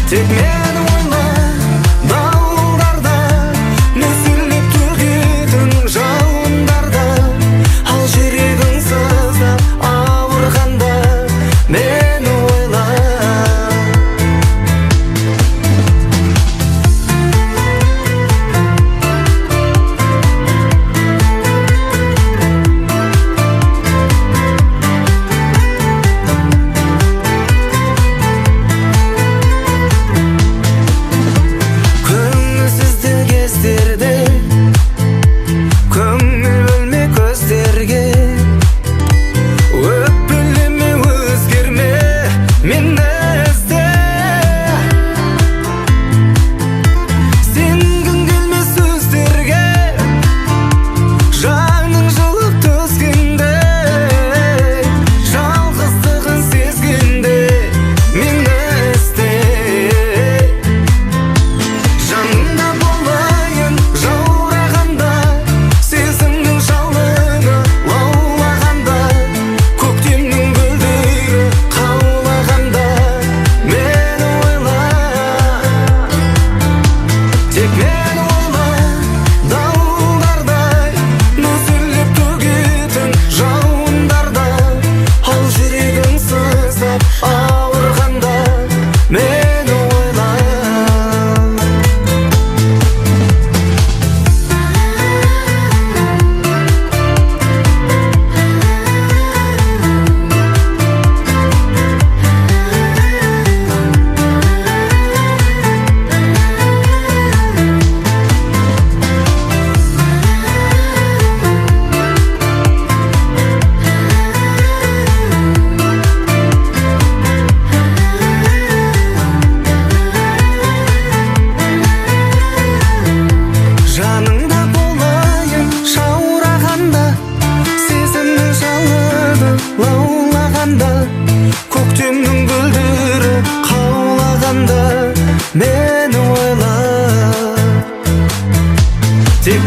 Тек мені ойла, дауылдарда, нөсерлеп төгетін жауындарда, ал жүрегің сыздап ауырғанда мені ойла. Көңіл бөлме көздерге, өкпелеме, өзгерме, мені ізде. Сенгің келме сөздерге, жаның жылып түскенде, жалғыздығын сезгенде мені ізде. Жаныңда болайын жаурағанда, сезімнің жалыны лаулағанда, көктемнің гүлдері қаулағанда мені ойла. Тек мені ойла, дауылдардай, нөсерлеп төгетін жауындарда, ал жүрегің сыздап ауырғанда мені ойла. Жаныңда болайын жаурағанда, сезімнің жалыны лаулағанда, көктемнің гүлдері қаулағанда мені ойла. Тек